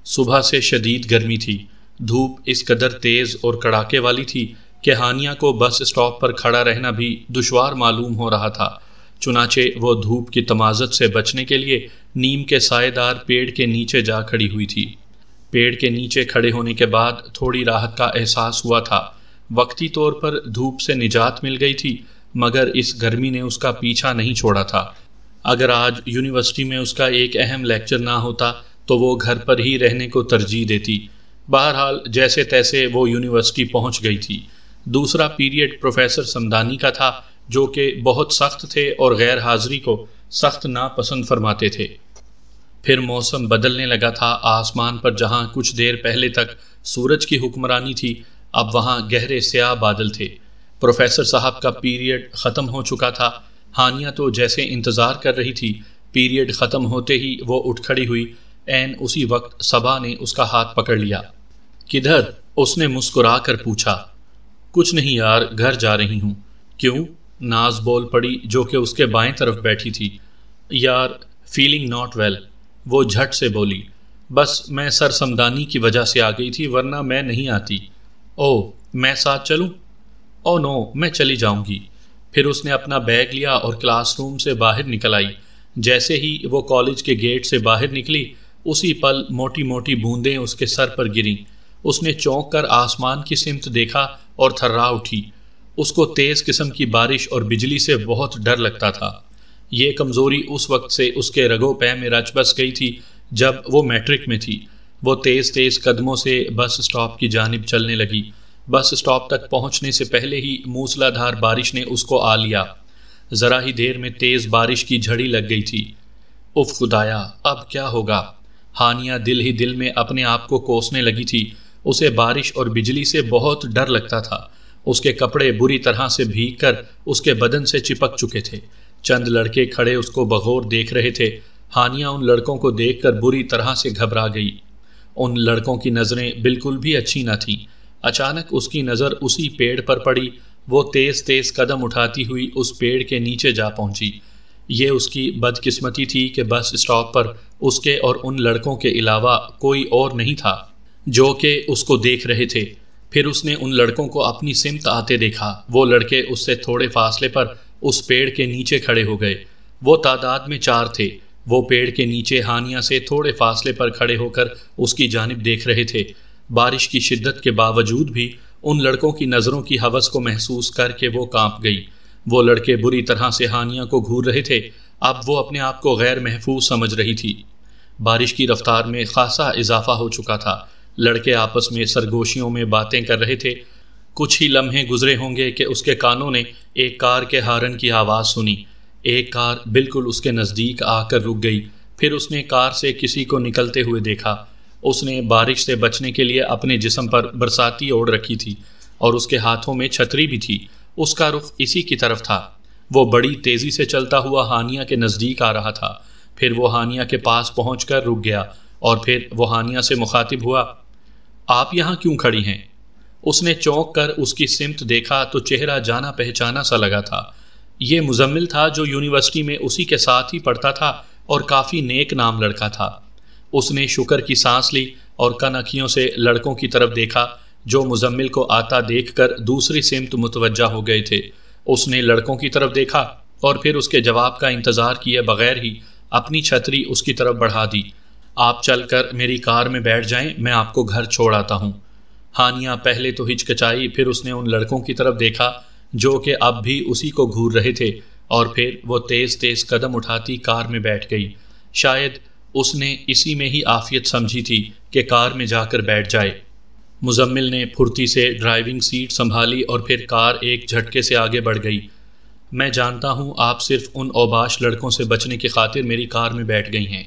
صبح سے شدید گرمی تھی۔ دھوپ اس قدر تیز اور کڑاکے والی تھی کہ ہانیہ کو بس اسٹاپ پر کھڑا رہنا بھی دشوار معلوم ہو رہا تھا۔ چنانچہ وہ دھوپ کی تمازت سے بچنے کے لیے نیم کے سائے دار پیڑ کے نیچے جا کھڑی ہوئی تھی۔ پیڑ کے نیچے کھڑے ہونے کے بعد تھوڑی راحت کا احساس ہوا تھا۔ وقتی طور پر دھوپ سے نجات مل گئی تھی، مگر اس گرمی نے اس کا پیچھا نہیں چھوڑا تھا۔ اگر آج یونیورسٹی میں اس کا ایک اہم لیکچر نہ ہوتا تو وہ گھر پر ہی رہنے کو ترجیح دیتی۔ بہرحال جیسے تیسے وہ یونیورسٹی پہنچ گئی تھی۔ دوسرا پیریڈ پروفیسر سمدانی کا تھا، جو کہ بہت سخت تھے اور غیر حاضری کو سخت ناپسند فرماتے تھے۔ پھر موسم بدلنے لگا تھا۔ آسمان پر جہاں کچھ دیر پہلے تک سورج کی حکمرانی تھی، اب وہاں گہرے سیاہ بادل تھے۔ پروفیسر صاحب کا پیریڈ ختم ہو چکا تھا۔ ہانیہ تو جیسے انتظار کر رہی تھی۔ پیریڈ ختم ہوتے ہی وہ اٹھ کھڑی ہوئی۔ عین اسی وقت صبا نے اس کا ہاتھ پکڑ لیا۔ کدھر؟ اس نے مسکرا کر پوچھا۔ کچھ نہیں یار، گھر جا رہی ہوں۔ کیوں؟ ناز بول پڑی، جو کہ اس کے بائیں طرف بیٹھی تھی۔ یار فیلنگ ناٹ ویل، وہ جھٹ سے بولی۔ بس میں سر سمدانی کی وجہ سے آ گئی تھی، ورنہ میں نہیں آتی۔ او میں ساتھ چلوں؟ او نو، میں چلی جاؤں گی۔ پھر اس نے اپنا بیگ لیا اور کلاس روم سے باہر نکل آئی۔ جیسے ہی وہ کالج کے گیٹ سے باہر نکلی، اسی پل موٹی موٹی بوندیں اس کے سر پر گریں۔ اس نے چونک کر آسمان کی سمت دیکھا اور تھرا اٹھی۔ اس کو تیز قسم کی بارش اور بجلی سے بہت ڈر لگتا تھا۔ یہ کمزوری اس وقت سے اس کے رگو پے میں رچ بس گئی تھی جب وہ میٹرک میں تھی۔ وہ تیز تیز قدموں سے بس اسٹاپ کی جانب چلنے لگی۔ بس اسٹاپ تک پہنچنے سے پہلے ہی موسلا دھار بارش نے اس کو آ لیا۔ ذرا ہی دیر میں تیز بارش کی جھڑی لگ گئی تھی۔ اف خدایا، اب کیا ہوگا؟ ہانیہ دل ہی دل میں اپنے آپ کو کوسنے لگی تھی۔ اسے بارش اور بجلی سے بہت ڈر لگتا تھا۔ اس کے کپڑے بری طرح سے بھیگ کر اس کے بدن سے چپک چکے تھے۔ چند لڑکے کھڑے اس کو بغور دیکھ رہے تھے۔ ہانیہ ان لڑکوں کو دیکھ کر بری طرح سے گھبرا گئی۔ ان لڑکوں کی نظریں بالکل بھی اچھی نہ تھیں۔ اچانک اس کی نظر اسی پیڑ پر پڑی۔ وہ تیز تیز قدم اٹھاتی ہوئی اس پیڑ کے نیچے جا پہنچی۔ یہ اس کی بدقسمتی تھی کہ بس اسٹاپ پر اس کے اور ان لڑکوں کے علاوہ کوئی اور نہیں تھا جو کہ اس کو دیکھ رہے تھے۔ پھر اس نے ان لڑکوں کو اپنی سمت آتے دیکھا۔ وہ لڑکے اس سے تھوڑے فاصلے پر اس پیڑ کے نیچے کھڑے ہو گئے۔ وہ تعداد میں 4 تھے۔ وہ پیڑ کے نیچے ہانیہ سے تھوڑے فاصلے پر کھڑے ہو کر اس کی جانب دیکھ رہے تھے۔ بارش کی شدت کے باوجود بھی ان لڑکوں کی نظروں کی ہوس کو محسوس کر کے وہ کانپ گئی۔ وہ لڑکے بری طرح سے ہانیہ کو گھور رہے تھے۔ اب وہ اپنے آپ کو غیر محفوظ سمجھ رہی تھی۔ بارش کی رفتار میں خاصا اضافہ ہو چکا تھا۔ لڑکے آپس میں سرگوشیوں میں باتیں کر رہے تھے۔ کچھ ہی لمحے گزرے ہوں گے کہ اس کے کانوں نے ایک کار کے ہارن کی آواز سنی۔ ایک کار بالکل اس کے نزدیک آ کر رک گئی۔ پھر اس نے کار سے کسی کو نکلتے ہوئے دیکھا۔ اس نے بارش سے بچنے کے لیے اپنے جسم پر برساتی اوڑھ رکھی تھی اور اس کے ہاتھوں میں چھتری بھی تھی۔ اس کا رخ اسی کی طرف تھا۔ وہ بڑی تیزی سے چلتا ہوا ہانیہ کے نزدیک آ رہا تھا۔ پھر وہ ہانیہ کے پاس پہنچ کر رک گیا اور پھر وہ ہانیہ سے مخاطب ہوا۔ آپ یہاں کیوں کھڑی ہیں؟ اس نے چونک کر اس کی سمت دیکھا تو چہرہ جانا پہچانا سا لگا تھا۔ یہ مزمل تھا جو یونیورسٹی میں اسی کے ساتھ ہی پڑھتا تھا اور کافی نیک نام لڑکا تھا۔ اس نے شکر کی سانس لی اور کن اکھیوں سے لڑکوں کی طرف دیکھا جو مزمل کو آتا دیکھ کر دوسری سمت متوجہ ہو گئے تھے۔ اس نے لڑکوں کی طرف دیکھا اور پھر اس کے جواب کا انتظار کیے بغیر ہی اپنی چھتری اس کی طرف بڑھا دی۔ آپ چل کر میری کار میں بیٹھ جائیں، میں آپ کو گھر چھوڑ آتا ہوں۔ ہانیہ پہلے تو ہچکچائی، پھر اس نے ان لڑکوں کی طرف دیکھا جو کہ اب بھی اسی کو گھور رہے تھے اور پھر وہ تیز تیز قدم اٹھاتی کار میں بیٹھ گئی۔ شاید اس نے اسی میں ہی عافیت سمجھی تھی کہ کار میں جا کر بیٹھ جائے۔ مزمل نے پھرتی سے ڈرائیونگ سیٹ سنبھالی اور پھر کار ایک جھٹکے سے آگے بڑھ گئی۔ میں جانتا ہوں آپ صرف ان اوباش لڑکوں سے بچنے کی خاطر میری کار میں بیٹھ گئی ہیں۔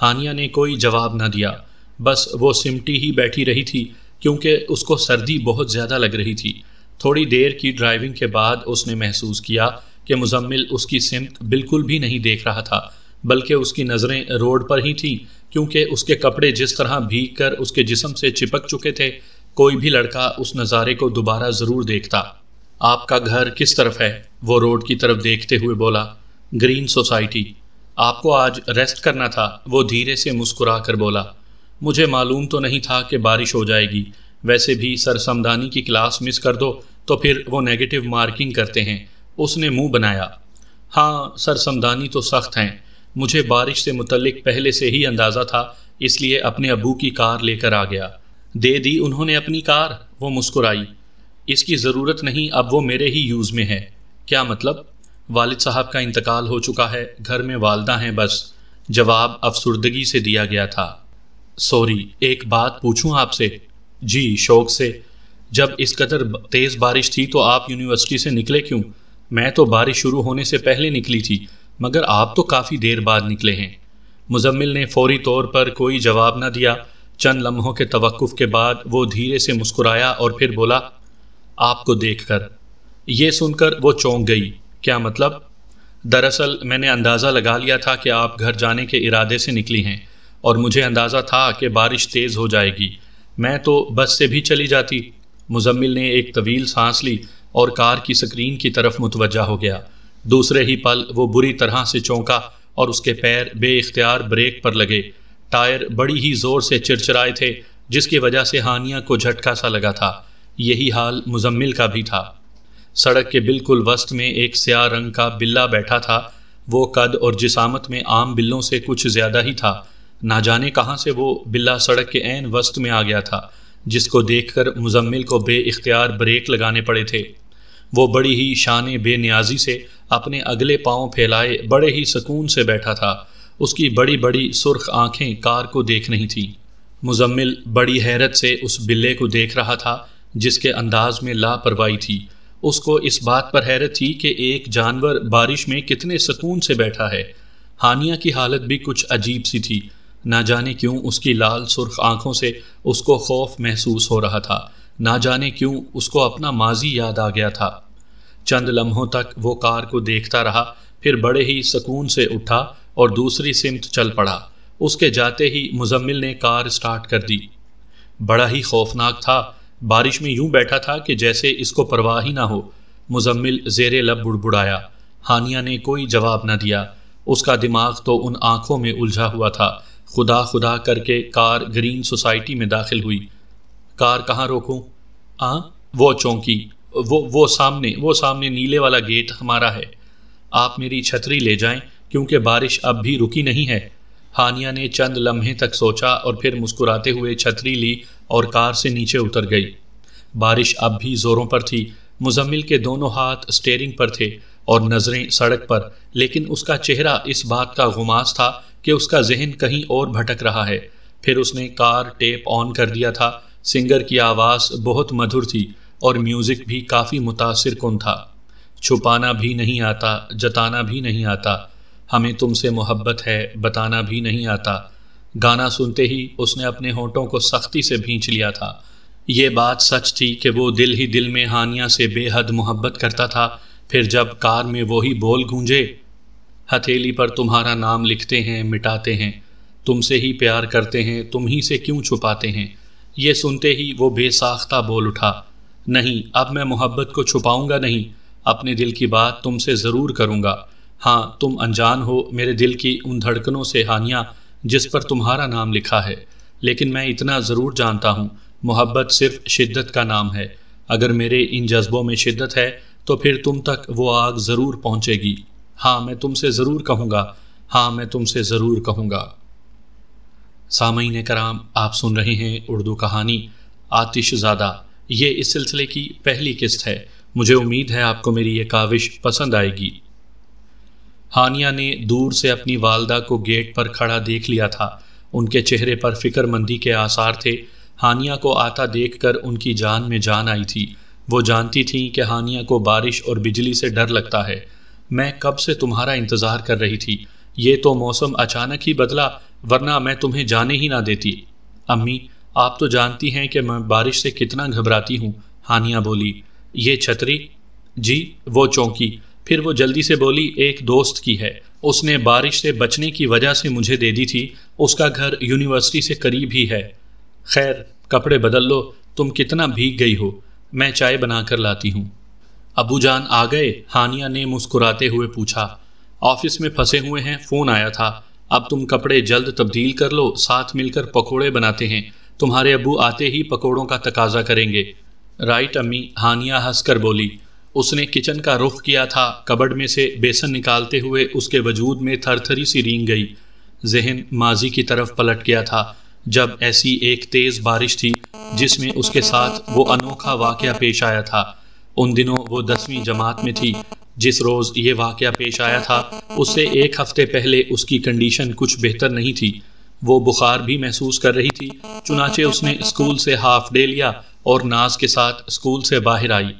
ہانیہ نے کوئی جواب نہ دیا، بس وہ سمٹی ہی بیٹھی رہی تھی کیونکہ اس کو سردی بہت زیادہ لگ رہی تھی۔ تھوڑی دیر کی ڈرائیونگ کے بعد اس نے محسوس کیا کہ مزمل اس کی سمت بالکل بھی نہیں دیکھ رہا تھا، بلکہ اس کی نظریں روڈ پر ہی تھیں کیونکہ اس کے کپڑے جس طرح بھیگ کر اس کے جسم سے چپک چکے تھے۔ کوئی بھی لڑکا اس نظارے کو دوبارہ ضرور دیکھتا۔ آپ کا گھر کس طرف ہے؟ وہ روڈ کی طرف دیکھتے ہوئے بولا۔ Green society. آپ کو آج ریسٹ کرنا تھا، وہ دھیرے سے مسکرا کر بولا۔ مجھے معلوم تو نہیں تھا کہ بارش ہو جائے گی، ویسے بھی سر سمدانی کی کلاس مس کر دو تو پھر وہ نیگیٹو مارکنگ کرتے ہیں۔ اس نے منہ بنایا۔ ہاں سر سمدانی تو سخت ہیں، مجھے بارش سے متعلق پہلے سے ہی اندازہ تھا، اس لیے اپنے ابو کی کار لے کر آ گیا۔ دے دی انہوں نے اپنی کار؟ وہ مسکرائی۔ اس کی ضرورت نہیں، اب وہ میرے ہی یوز میں ہے۔ کیا مطلب؟ والد صاحب کا انتقال ہو چکا ہے، گھر میں والدہ ہیں بس۔ جواب افسردگی سے دیا گیا تھا۔ سوری، ایک بات پوچھوں آپ سے؟ جی شوق سے۔ جب اس قدر تیز بارش تھی تو آپ یونیورسٹی سے نکلے کیوں؟ میں تو بارش شروع ہونے سے پہلے نکلی تھی، مگر آپ تو کافی دیر بعد نکلے ہیں۔ مزمل نے فوری طور پر کوئی جواب نہ دیا۔ چند لمحوں کے توقف کے بعد وہ دھیرے سے مسکرایا اور پھر بولا، آپ کو دیکھ کر۔ یہ سن کر وہ چونک گئی۔ کیا مطلب؟ دراصل میں نے اندازہ لگا لیا تھا کہ آپ گھر جانے کے ارادے سے نکلی ہیں، اور مجھے اندازہ تھا کہ بارش تیز ہو جائے گی، میں تو بس سے بھی چلی جاتی۔ مزمل نے ایک طویل سانس لی اور کار کی سکرین کی طرف متوجہ ہو گیا۔ دوسرے ہی پل وہ بری طرح سے چونکا اور اس کے پیر بے اختیار بریک پر لگے۔ ٹائر بڑی ہی زور سے چرچرائے تھے، جس کی وجہ سے ہانیہ کو جھٹکا سا لگا تھا۔ یہی حال مزمل کا بھی تھا۔ سڑک کے بالکل وسط میں ایک سیاہ رنگ کا بلہ بیٹھا تھا۔ وہ قد اور جسامت میں عام بلوں سے کچھ زیادہ ہی تھا۔ نہ جانے کہاں سے وہ بلہ سڑک کے عین وسط میں آ گیا تھا، جس کو دیکھ کر مزمل کو بے اختیار بریک لگانے پڑے تھے۔ وہ بڑی ہی شان بے نیازی سے اپنے اگلے پاؤں پھیلائے بڑے ہی سکون سے بیٹھا تھا۔ اس کی بڑی بڑی سرخ آنکھیں کار کو دیکھ رہی تھیں۔ مزمل بڑی حیرت سے اس بلے کو دیکھ رہا تھا، جس کے انداز میں لاپرواہی تھی۔ اس کو اس بات پر حیرت تھی کہ ایک جانور بارش میں کتنے سکون سے بیٹھا ہے۔ ہانیہ کی حالت بھی کچھ عجیب سی تھی۔ نہ جانے کیوں اس کی لال سرخ آنکھوں سے اس کو خوف محسوس ہو رہا تھا، نہ جانے کیوں اس کو اپنا ماضی یاد آ گیا تھا۔ چند لمحوں تک وہ کار کو دیکھتا رہا، پھر بڑے ہی سکون سے اٹھا اور دوسری سمت چل پڑا۔ اس کے جاتے ہی مزمل نے کار سٹارٹ کر دی۔ بڑا ہی خوفناک تھا، بارش میں یوں بیٹھا تھا کہ جیسے اس کو پرواہ ہی نہ ہو۔ مزمل زیر لب بڑبڑایا۔ ہانیہ نے کوئی جواب نہ دیا۔ اس کا دماغ تو ان آنکھوں میں الجھا ہوا تھا۔ خدا خدا کر کے کار گرین سوسائٹی میں داخل ہوئی۔ کار کہاں روکوں؟ وہ چونکی۔ وہ سامنے نیلے والا گیٹ ہمارا ہے۔ آپ میری چھتری لے جائیں کیونکہ بارش اب بھی رکی نہیں ہے۔ ہانیہ نے چند لمحے تک سوچا اور پھر مسکراتے ہوئے چھتری لی اور کار سے نیچے اتر گئی۔ بارش اب بھی زوروں پر تھی۔ مزمل کے دونوں ہاتھ اسٹیئرنگ پر تھے اور نظریں سڑک پر، لیکن اس کا چہرہ اس بات کا غماز تھا کہ اس کا ذہن کہیں اور بھٹک رہا ہے۔ پھر اس نے کار ٹیپ آن کر دیا تھا۔ سنگر کی آواز بہت مدھر تھی اور میوزک بھی کافی متاثر کن تھا۔ چھپانا بھی نہیں آتا، جتانا بھی نہیں آتا، ہمیں تم سے محبت ہے، بتانا بھی نہیں آتا۔ گانا سنتے ہی اس نے اپنے ہونٹوں کو سختی سے بھینچ لیا تھا۔ یہ بات سچ تھی کہ وہ دل ہی دل میں ہانیہ سے بے حد محبت کرتا تھا۔ پھر جب کار میں وہی بول گونجے، ہتھیلی پر تمہارا نام لکھتے ہیں، مٹاتے ہیں، تم سے ہی پیار کرتے ہیں، تم ہی سے کیوں چھپاتے ہیں، یہ سنتے ہی وہ بے ساختہ بول اٹھا، نہیں اب میں محبت کو چھپاؤں گا نہیں، اپنے دل کی بات تم سے ضرور کروں گا۔ ہاں تم انجان ہو میرے دل کی ان دھڑکنوں سے ہانیہ جس پر تمہارا نام لکھا ہے، لیکن میں اتنا ضرور جانتا ہوں محبت صرف شدت کا نام ہے۔ اگر میرے ان جذبوں میں شدت ہے تو پھر تم تک وہ آگ ضرور پہنچے گی۔ ہاں میں تم سے ضرور کہوں گا، ہاں میں تم سے ضرور کہوں گا۔ سامعین کرام، آپ سن رہے ہیں اردو کہانی آتش زادہ۔ یہ اس سلسلے کی پہلی قسط ہے۔ مجھے امید ہے آپ کو میری یہ کاوش پسند آئے گی۔ ہانیہ نے دور سے اپنی والدہ کو گیٹ پر کھڑا دیکھ لیا تھا۔ ان کے چہرے پر فکر مندی کے آثار تھے۔ ہانیہ کو آتا دیکھ کر ان کی جان میں جان آئی تھی۔ وہ جانتی تھیں کہ ہانیہ کو بارش اور بجلی سے ڈر لگتا ہے۔ میں کب سے تمہارا انتظار کر رہی تھی، یہ تو موسم اچانک ہی بدلا، ورنہ میں تمہیں جانے ہی نہ دیتی۔ امی آپ تو جانتی ہیں کہ میں بارش سے کتنا گھبراتی ہوں، ہانیہ بولی۔ یہ چھتری؟ جی۔ وہ چونکی، پھر وہ جلدی سے بولی، ایک دوست کی ہے، اس نے بارش سے بچنے کی وجہ سے مجھے دے دی تھی، اس کا گھر یونیورسٹی سے قریب ہی ہے۔ خیر کپڑے بدل لو، تم کتنا بھیگ گئی ہو، میں چائے بنا کر لاتی ہوں۔ ابو جان آ گئے؟ ہانیہ نے مسکراتے ہوئے پوچھا۔ آفس میں پھنسے ہوئے ہیں، فون آیا تھا، اب تم کپڑے جلد تبدیل کر لو، ساتھ مل کر پکوڑے بناتے ہیں، تمہارے ابو آتے ہی پکوڑوں کا تقاضا کریں گے۔ رائٹ امی، ہانیہ ہنس کر بولی۔ اس نے کچن کا رخ کیا تھا، کبڈ میں سے بیسن نکالتے ہوئے اس کے وجود میں تھر تھری سی رینگ گئی۔ ذہن ماضی کی طرف پلٹ گیا تھا، جب ایسی ایک تیز بارش تھی جس میں اس کے ساتھ وہ انوکھا واقعہ پیش آیا تھا۔ ان دنوں وہ 10ویں جماعت میں تھی۔ جس روز یہ واقعہ پیش آیا تھا اس سے ایک ہفتے پہلے اس کی کنڈیشن کچھ بہتر نہیں تھی۔ وہ بخار بھی محسوس کر رہی تھی، چنانچہ اس نے اسکول سے ہاف ڈے لیا اور ناز کے ساتھ اسکول سے باہر آئی۔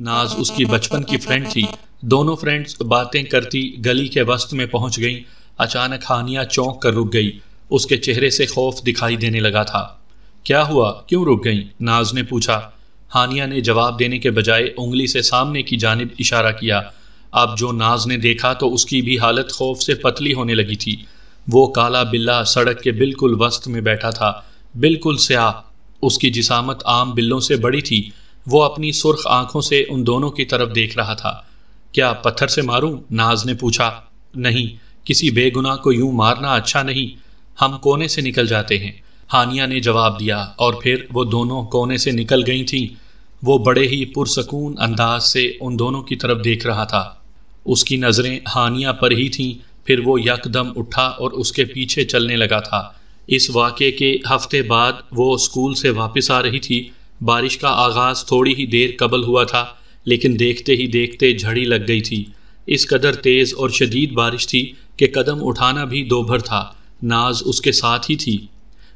ناز اس کی بچپن کی فرینڈ تھی۔ دونوں فرینڈز باتیں کرتی گلی کے وسط میں پہنچ گئیں۔ اچانک ہانیہ چونک کر رک گئی، اس کے چہرے سے خوف دکھائی دینے لگا تھا۔ کیا ہوا، کیوں رک گئیں؟ ناز نے پوچھا۔ ہانیہ نے جواب دینے کے بجائے انگلی سے سامنے کی جانب اشارہ کیا۔ اب جو ناز نے دیکھا تو اس کی بھی حالت خوف سے پتلی ہونے لگی تھی۔ وہ کالا بلہ سڑک کے بالکل وسط میں بیٹھا تھا، بالکل سیاہ۔ اس کی جسامت عام بلوں سے بڑی تھی۔ وہ اپنی سرخ آنکھوں سے ان دونوں کی طرف دیکھ رہا تھا۔ کیا پتھر سے ماروں؟ ناز نے پوچھا۔ نہیں، کسی بے گناہ کو یوں مارنا اچھا نہیں، ہم کونے سے نکل جاتے ہیں، ہانیہ نے جواب دیا، اور پھر وہ دونوں کونے سے نکل گئی تھیں۔ وہ بڑے ہی پرسکون انداز سے ان دونوں کی طرف دیکھ رہا تھا۔ اس کی نظریں ہانیہ پر ہی تھیں، پھر وہ یکدم اٹھا اور اس کے پیچھے چلنے لگا تھا۔ اس واقعے کے ہفتے بعد وہ اسکول سے واپس آ رہی تھی۔ بارش کا آغاز تھوڑی ہی دیر قبل ہوا تھا، لیکن دیکھتے ہی دیکھتے جھڑی لگ گئی تھی۔ اس قدر تیز اور شدید بارش تھی کہ قدم اٹھانا بھی دوبھر تھا۔ ناز اس کے ساتھ ہی تھی۔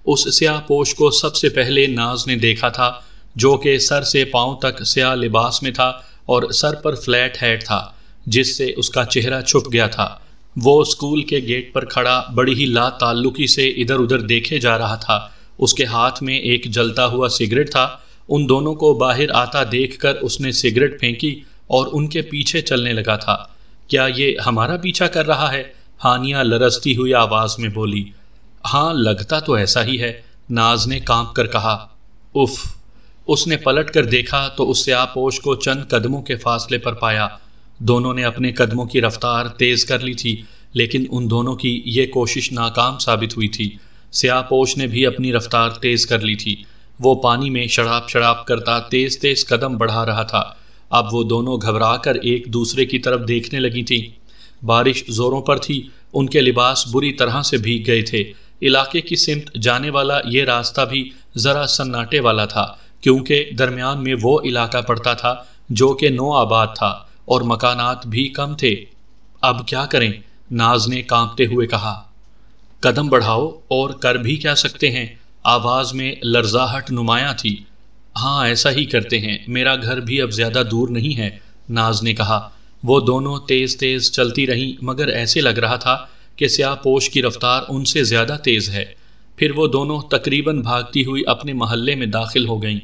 اس سیاہ پوش کو سب سے پہلے ناز نے دیکھا تھا، جو کہ سر سے پاؤں تک سیاہ لباس میں تھا اور سر پر فلیٹ ہیٹ تھا جس سے اس کا چہرہ چھپ گیا تھا۔ وہ اسکول کے گیٹ پر کھڑا بڑی ہی لا تعلقی سے ادھر ادھر دیکھے جا رہا تھا۔ اس کے ہاتھ میں ایک جلتا ہوا سگریٹ تھا۔ ان دونوں کو باہر آتا دیکھ کر اس نے سگریٹ پھینکی اور ان کے پیچھے چلنے لگا تھا۔ کیا یہ ہمارا پیچھا کر رہا ہے؟ ہانیہ لرزتی ہوئی آواز میں بولی۔ ہاں، لگتا تو ایسا ہی ہے، ناز نے کانپ کر کہا۔ اف! اس نے پلٹ کر دیکھا تو اس سیاہ پوش کو چند قدموں کے فاصلے پر پایا۔ دونوں نے اپنے قدموں کی رفتار تیز کر لی تھی، لیکن ان دونوں کی یہ کوشش ناکام ثابت ہوئی تھی۔ سیاہ پوش نے بھی اپنی رفتار تیز کر لی تھی۔ وہ پانی میں شڑاپ شڑاپ کرتا تیز تیز قدم بڑھا رہا تھا۔ اب وہ دونوں گھبرا کر ایک دوسرے کی طرف دیکھنے لگی تھیں۔ بارش زوروں پر تھی، ان کے لباس بری طرح سے بھیگ گئے تھے۔ علاقے کی سمت جانے والا یہ راستہ بھی ذرا سناٹے والا تھا، کیونکہ درمیان میں وہ علاقہ پڑتا تھا جو کہ نو آباد تھا اور مکانات بھی کم تھے۔ اب کیا کریں؟ ناز نے کانپتے ہوئے کہا۔ قدم بڑھاؤ، اور کر بھی کیا سکتے ہیں؟ آواز میں لرزاہٹ نمایاں تھی۔ ہاں، ایسا ہی کرتے ہیں، میرا گھر بھی اب زیادہ دور نہیں ہے، ناز نے کہا۔ وہ دونوں تیز تیز چلتی رہیں، مگر ایسے لگ رہا تھا کہ سیاہ پوش کی رفتار ان سے زیادہ تیز ہے۔ پھر وہ دونوں تقریباً بھاگتی ہوئی اپنے محلے میں داخل ہو گئیں۔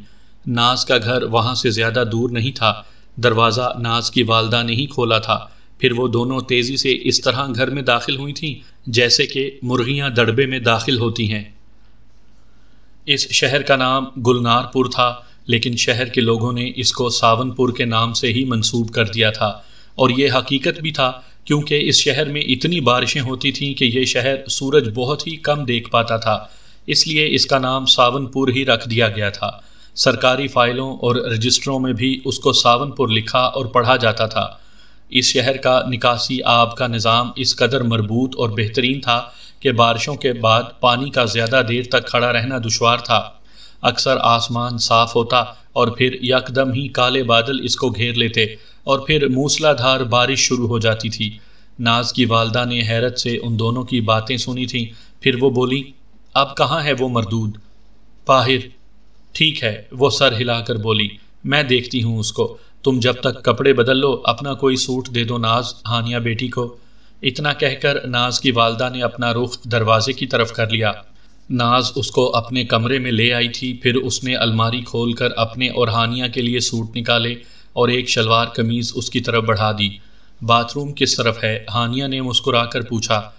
ناز کا گھر وہاں سے زیادہ دور نہیں تھا۔ دروازہ ناز کی والدہ نے ہی کھولا تھا۔ پھر وہ دونوں تیزی سے اس طرح گھر میں داخل ہوئی تھیں جیسے کہ مرغیاں دڑبے میں داخل ہوتی ہیں۔ اس شہر کا نام گلنار پور تھا، لیکن شہر کے لوگوں نے اس کو ساون پور کے نام سے ہی منسوب کر دیا تھا، اور یہ حقیقت بھی تھا کیونکہ اس شہر میں اتنی بارشیں ہوتی تھیں کہ یہ شہر سورج بہت ہی کم دیکھ پاتا تھا، اس لیے اس کا نام ساون پور ہی رکھ دیا گیا تھا۔ سرکاری فائلوں اور رجسٹروں میں بھی اس کو ساون پور لکھا اور پڑھا جاتا تھا۔ اس شہر کا نکاسی آب کا نظام اس قدر مربوط اور بہترین تھا کہ بارشوں کے بعد پانی کا زیادہ دیر تک کھڑا رہنا دشوار تھا۔ اکثر آسمان صاف ہوتا اور پھر یکدم ہی کالے بادل اس کو گھیر لیتے اور پھر موسلا دھار بارش شروع ہو جاتی تھی۔ ناز کی والدہ نے حیرت سے ان دونوں کی باتیں سنی تھیں، پھر وہ بولی، اب کہاں ہے وہ مردود؟ باہر۔ ٹھیک ہے، وہ سر ہلا کر بولی، میں دیکھتی ہوں اس کو، تم جب تک کپڑے بدل لو اپنا کوئی سوٹ دے دو ناز ہانیہ بیٹی کو۔ اتنا کہہ کر ناز کی والدہ نے اپنا رخ دروازے کی طرف کر لیا۔ ناز اس کو اپنے کمرے میں لے آئی تھی، پھر اس نے الماری کھول کر اپنے اور ہانیہ کے لیے سوٹ نکالے اور ایک شلوار قمیض اس کی طرف بڑھا دی۔ باتھ روم کس طرف ہے؟ ہانیہ نے مسکرا کر پوچھا۔